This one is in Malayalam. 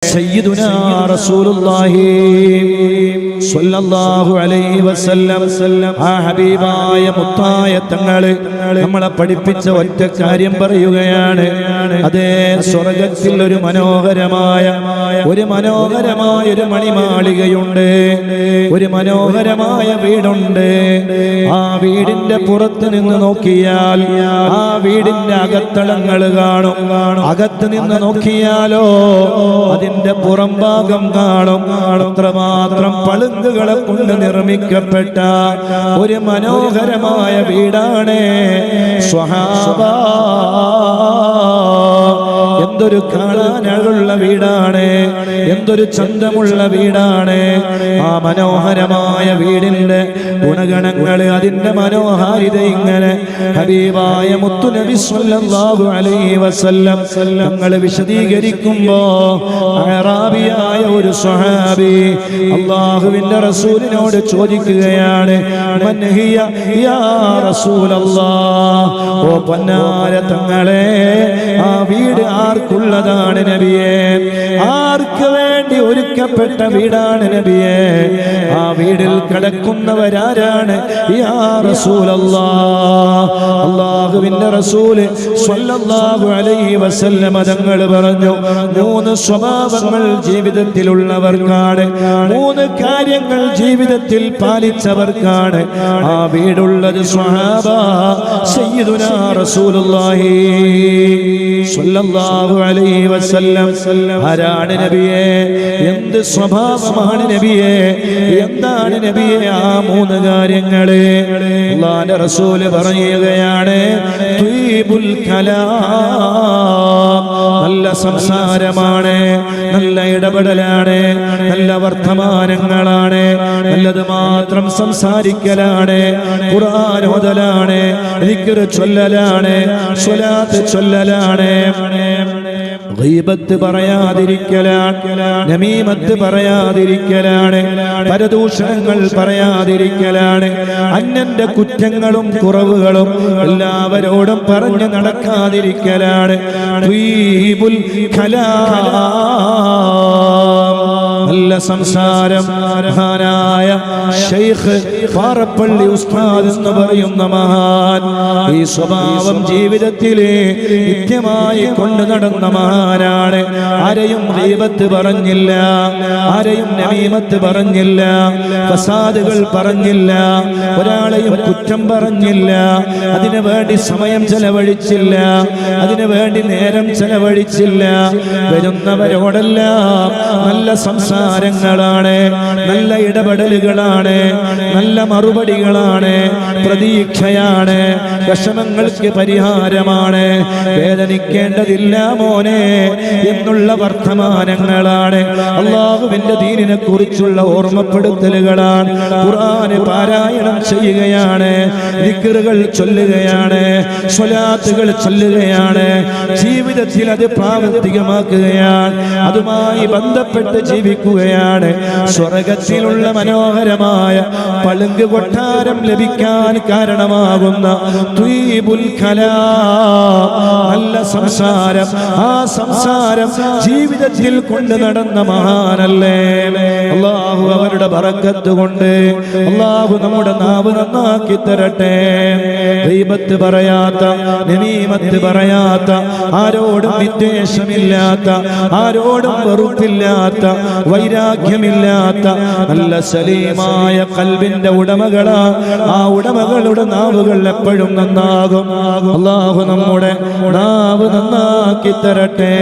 സയ്യിദുനാ റസൂലുള്ളാഹി സ്വല്ലല്ലാഹു അലൈഹി വസല്ലം ആ ഹബീബായ മുത്തായ തങ്ങളെ നമ്മളെ പഠിപ്പിച്ച ഒറ്റ കാര്യം പറയുകയാണ്. അതേ സ്വർഗ്ഗത്തിൽ ഒരു മനോഹരമായ ഒരു മണിമാളികയുണ്ട്, ഒരു മനോഹരമായ വീടുണ്ട്. ആ വീടിന്റെ പുറത്ത് നിന്ന് നോക്കിയാൽ ആ വീടിന്റെ അകത്തളങ്ങൾ കാണും. അകത്ത് നിന്ന് നോക്കിയാലോ അതിന്റെ പുറം ഭാഗം കാണും. അത്രമാത്രം പളുങ്കുകളെ കൊണ്ട് നിർമ്മിക്കപ്പെട്ട ഒരു മനോഹരമായ വീടാണ്. സ്വഹാബ, എന്തൊരു കാണാനുള്ള വീടാണ്, എന്തൊരു ചന്തമുള്ള വീടാണ്. ആ മനോഹരമായ വീടിന്റെ ഗുണഗണങ്ങൾ, അതിന്റെ മനോഹാരിത ഇങ്ങനെ ഹബീബായ മുത്തുനബി സ്വല്ലല്ലാഹു അലൈഹി വസല്ലം തങ്ങൾ വിശദീകരിക്കുമ്പോ അറാബിയായ ഒരു സ്വഹാബി അല്ലാഹുവിന്റെ റസൂലിനോട് ചോദിക്കുകയാണ്, മൻ ഹിയ യാ റസൂലല്ലാഹ്, ഓ പൊന്നാര തങ്ങളെ, ആ വീട് ആർക്കുള്ളതാണ് നബിയേ? ആർക്ക് വേണ്ടി ഒരുക്കപ്പെട്ട വീടാണ് നബിയേ? ആ വീടിൽ കിടക്കുന്നവരാരാണ് യാ റസൂലല്ലാഹ്? അല്ലാഹുവിന്റെ റസൂല് സ്വല്ലല്ലാഹു അലൈഹി വസല്ലം തങ്ങൾ പറഞ്ഞു, മൂന്ന് സ്വഭാവങ്ങൾ ജീവിതത്തിലുള്ളവർക്കാണ്, മൂന്ന് കാര്യങ്ങൾ ജീവിതത്തിൽ പാലിച്ചവർക്കാണ് ആ വീടുള്ളത്. സ്വഹാബ, സയ്യിദുനാ റസൂലുള്ളാഹി സ്വല്ലല്ലാഹു അലൈഹി വസല്ലം ആരാണ് നബിയേ? എന്ത് സ്വഭാവമാണ് നബിയേ? എന്താണ് നബിയേ ആ മൂന്ന് കാര്യങ്ങള്? അല്ലാഹുവിന്റെ റസൂൽ പറയുകയാണ്, ത്വീബുൽ കലാം, നല്ല സംസാരമാണ്, നല്ല ഇടപെടലാണ്, നല്ല വർത്തമാനങ്ങളാണ്, നല്ലത് മാത്രം സംസാരിക്കലാണ്, ഖുർആൻ ഓതലാണ്, ദിക്ർ ചൊല്ലലാണ്, സ്വലാത്ത് ചൊല്ലലാണ്, ഗീബത്ത് പറയാതിരിക്കലാണ്, നമീമത്ത് പറയാതിരിക്കലാണ്, പരദൂഷണങ്ങൾ പറയാതിരിക്കലാണ്, അന്യന്റെ കുറ്റങ്ങളും കുറവുകളും എല്ലാവരോടും പറഞ്ഞു നടക്കാതിരിക്കലാണ്. ത്വീബുൽ കലാം, നല്ല സംസാരം. മഹാനായ ശൈഖ് പാറപ്പള്ളി ഉസ്താദ് എന്ന് പറയുന്ന മഹാൻ ഈ സ്വഭാവം ജീവിതത്തിലെ നിത്യമായി കൊണ്ടു നടന്ന മഹാനാണ്. ആരെയും ഗീബത്ത് പറഞ്ഞില്ല, ആരെയും നമീമത്ത് പറഞ്ഞില്ല, ഫസാദുകൾ പറഞ്ഞില്ല, ഒരാളെയും കുറ്റം പറഞ്ഞില്ല, അതിനു വേണ്ടി സമയം ചെലവഴിച്ചില്ല, അതിനു വേണ്ടി നേരം ചെലവഴിച്ചില്ല. വരുന്നവരോടെല്ലാം നല്ല സംസാരങ്ങളാണ്, നല്ല ഇടപെടലുകളാണ്, നല്ല മറുപടികളാണ്, പ്രതീക്ഷയാണ്, വിഷമങ്ങൾക്ക് പരിഹാരമാണ്, വേദനിക്കേണ്ടതില്ല മോനെ എന്നുള്ള വർത്തമാനങ്ങളാണ്, അല്ലാഹുവിന്റെ ദീനിനെ കുറിച്ചുള്ള ഓർമ്മപ്പെടുത്തലുകളാണ്. ഖുർആൻ പാരായണം ചെയ്യുകയാണ്, ദിക്റുകൾ ചൊല്ലുകയാണ്, സ്വലാത്തുകൾ ചൊല്ലുകയാണ്, ജീവിതത്തിൽ അത് പ്രാവർത്തികമാക്കുകയാണ്, അതുമായി ബന്ധപ്പെട്ട് ജീവിക്കുകയാണ്. സ്വർഗ്ഗത്തിലുള്ള മനോഹരമായ പളുങ്ക് കൊട്ടാരം ലഭിക്കാൻ കാരണമാകുന്ന ത്വീബുൽ കലാം, നല്ല സംസാരം. ആ സംസാരം ജീവിതത്തിൽ കൊണ്ട് നടന്ന മഹാനല്ലേ? അല്ലാഹു അവരുടെ ബറക്കത്ത് കൊണ്ട് അല്ലാഹു നമ്മുടെ നാവ് നന്നാക്കി തരട്ടെ. ഗീബത്ത് പറയാത്ത, നമീമത്ത് പറയാത്ത, ആരോടും വിദ്വേഷമില്ലാത്ത, ആരോടും വെറുപ്പില്ലാത്ത, വൈരാഗ്യമില്ലാത്ത നല്ല സലീമായ ഖൽബിന്റെ ഉടമകളാ. ആ ഉടമകളുടെ നാവുകൾ എപ്പോഴും നന്നാകും. അല്ലാഹു നമ്മുടെ നാവ് നന്നാക്കി തരട്ടെ.